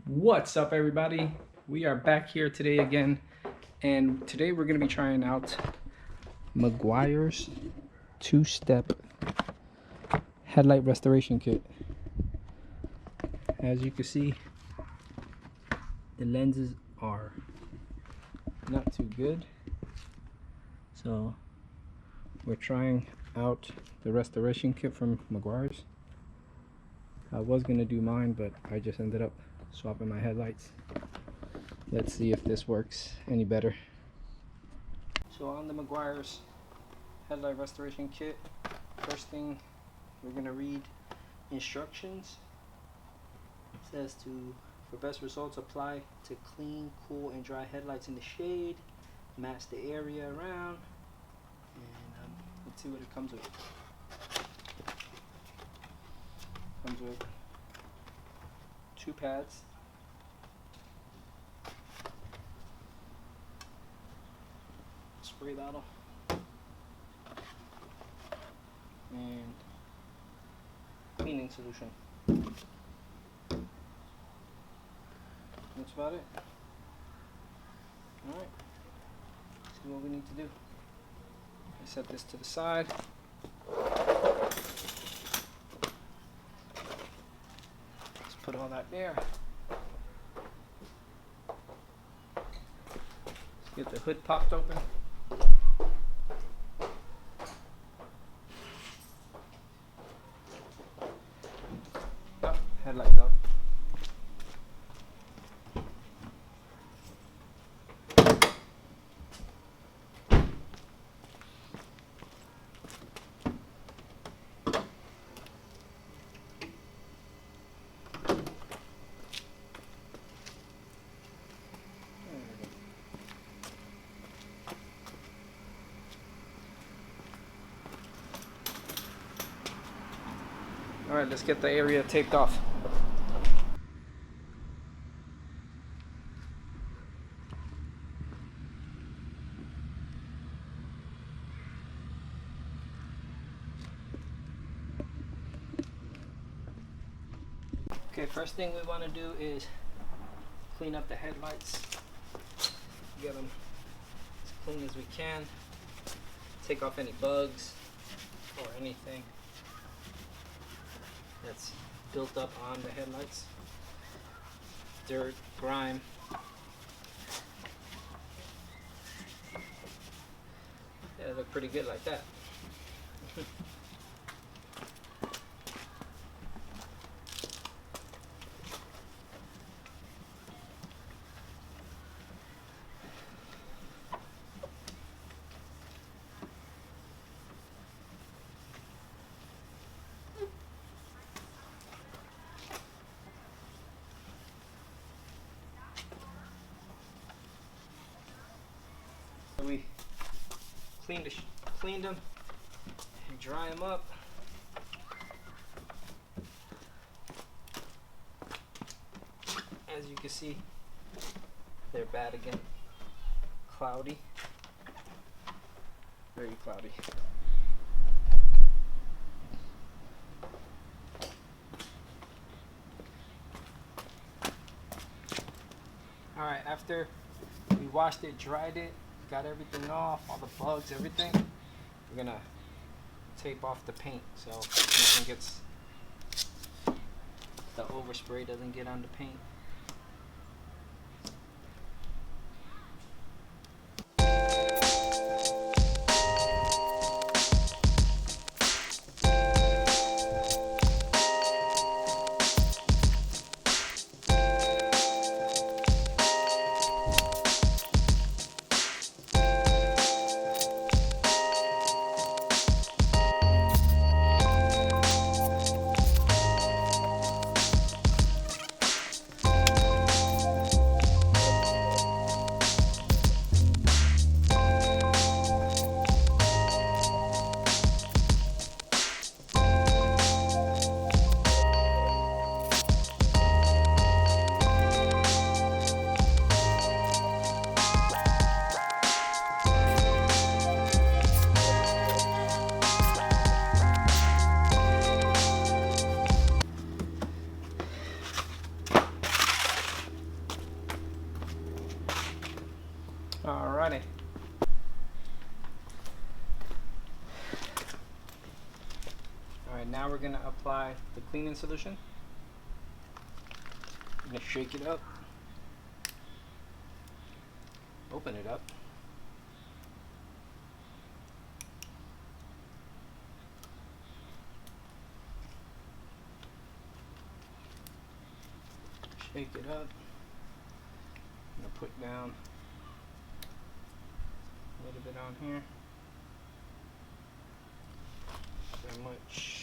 What's up, everybody? We are back here today again, and today we're going to be trying out Meguiars two-step headlight restoration kit. As you can see, the lenses are not too good, so we're trying out the restoration kit from Meguiars. I was going to do mine, but I just ended up swapping my headlights. Let's see if this works any better. So on the Meguiars headlight restoration kit, first thing we're going to read instructions. It says for best results, apply to clean, cool, and dry headlights in the shade. Match the area around, and let's see what it comes with. Comes with 2 pads, spray bottle, and cleaning solution. That's about it. Alright, see what we need to do. I set this to the side. Let's put all that there. Let's get the hood popped open. Oh, headlights up. Alright, let's get the area taped off. Okay, first thing we want to do is clean up the headlights. Get them as clean as we can. Take off any bugs or anything that's built up on the headlights. Dirt, grime. Yeah, they look pretty good like that. We cleaned them and dry them up. As you can see, they're bad again. Cloudy. Very cloudy. Alright, after we washed it, dried it, got everything off, all the bugs, everything, we're gonna tape off the paint so nothing gets, the overspray doesn't get on the paint. Alrighty. Alright, now we're going to apply the cleaning solution. I'm going to shake it up. Open it up. Shake it up. I'm going to put down a little bit on here. So much.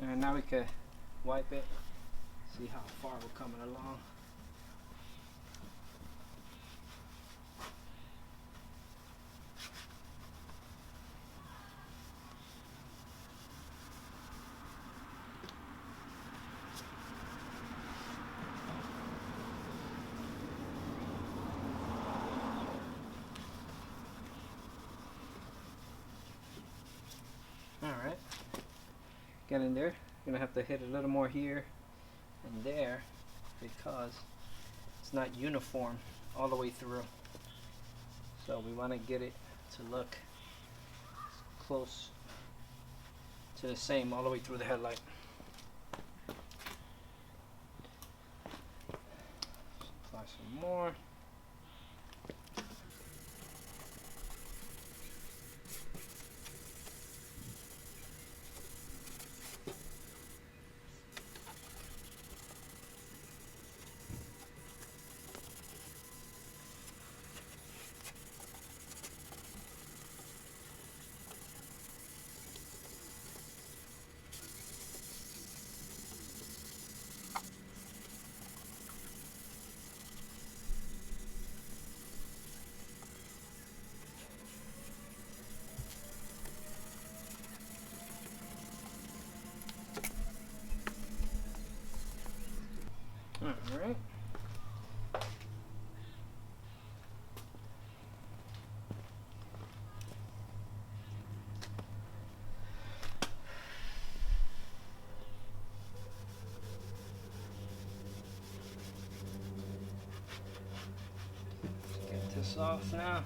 And now we can wipe it, see how far we're coming along. Alright, get in there. Gonna have to hit a little more here and there because it's not uniform all the way through. So we want to get it to look close to the same all the way through the headlight. Apply some more. Alright. Let's get this off now.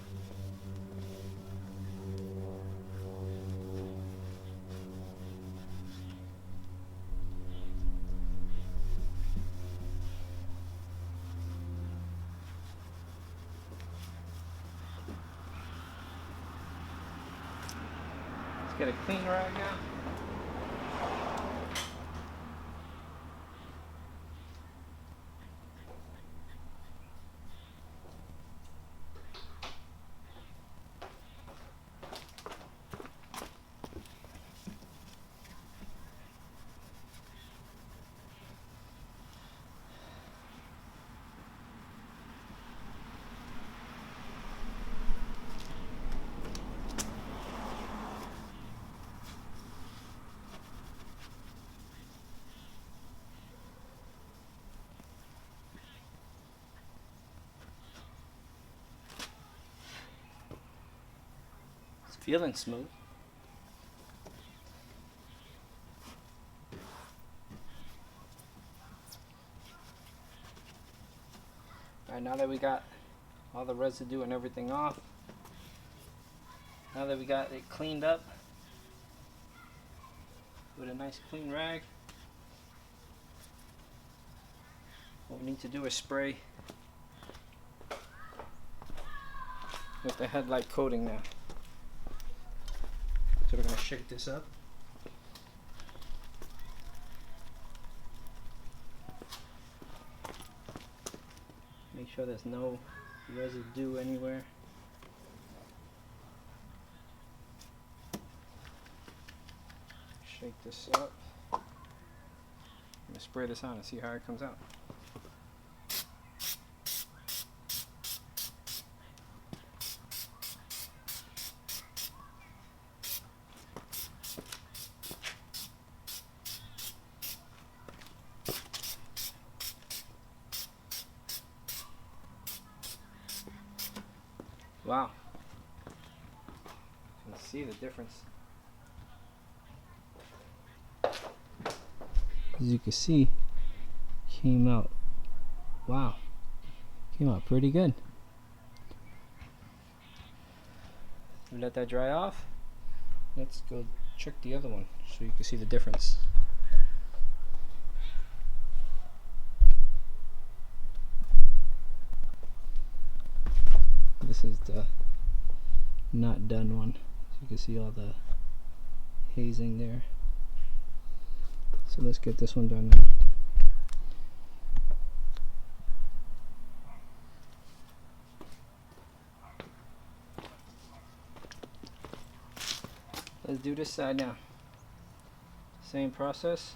Let's get a clean rag now. Feeling smooth. Alright, now that we got all the residue and everything off, now that we got it cleaned up, with a nice clean rag. What we need to do is spray with the headlight coating now. So we're going to shake this up. Make sure there's no residue anywhere. Shake this up. I'm going to spray this on and see how it comes out. Wow, you can see the difference. As you can see, came out, wow, came out pretty good. We let that dry off. Let's go check the other one so you can see the difference. This is the not done one. So you can see all the hazing there. So let's get this one done now. Let's do this side now. Same process.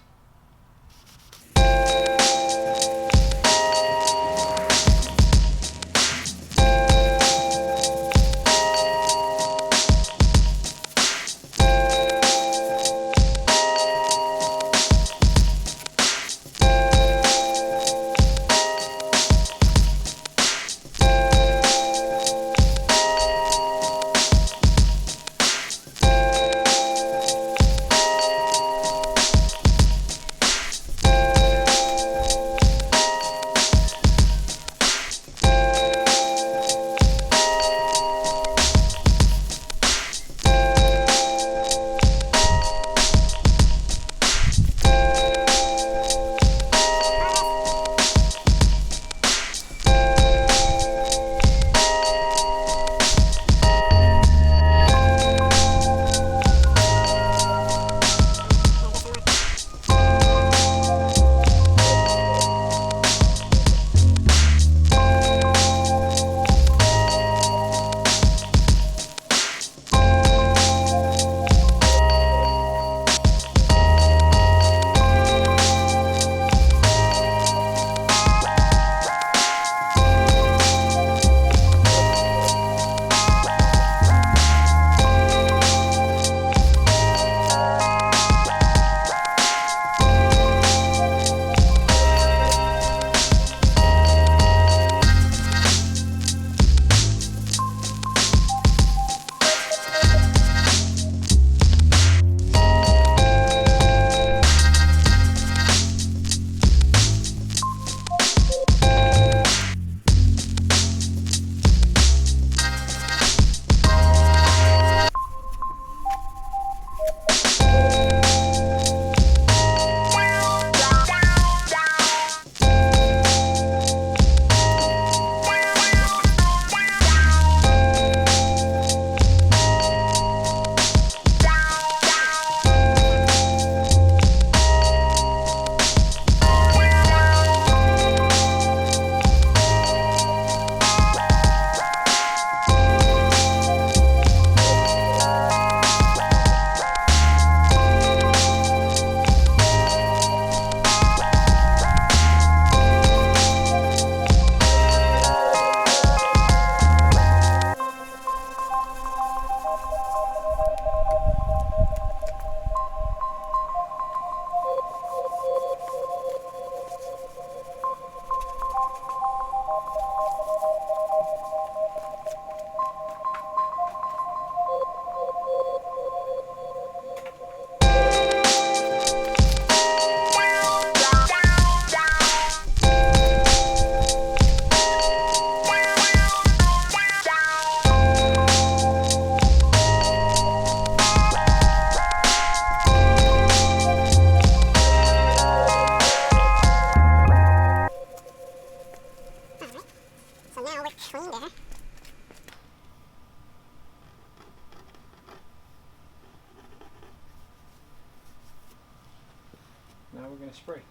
Now we're going to spray.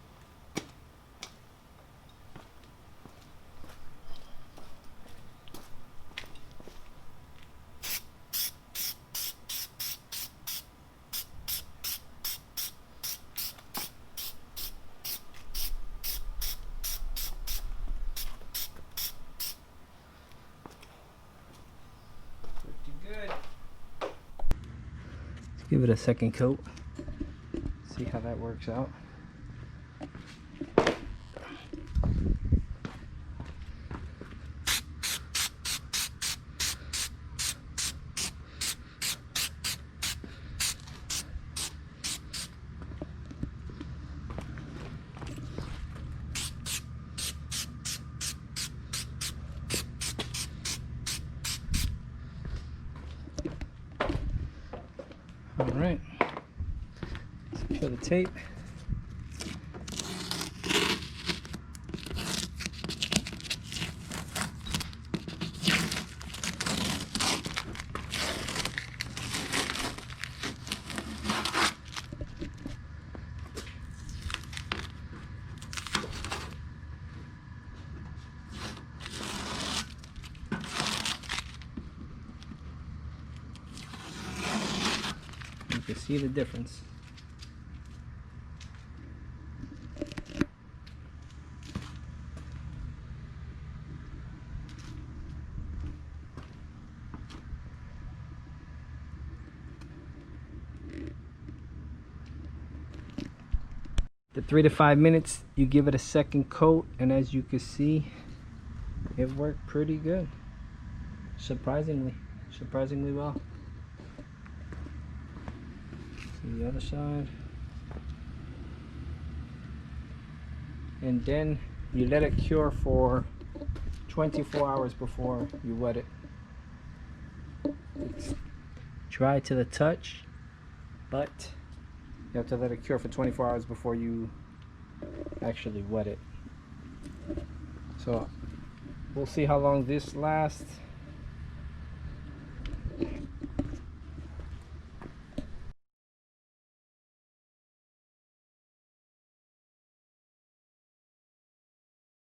Good. Let's give it a second coat. See how that works out. All right, secure the tape. You can see the difference. The 3 to 5 minutes, you give it a second coat, and as you can see, it worked pretty good. Surprisingly well. See the other side. And then you let it cure for 24 hours before you wet it. It's dry to the touch, but you have to let it cure for 24 hours before you actually wet it. So we'll see how long this lasts.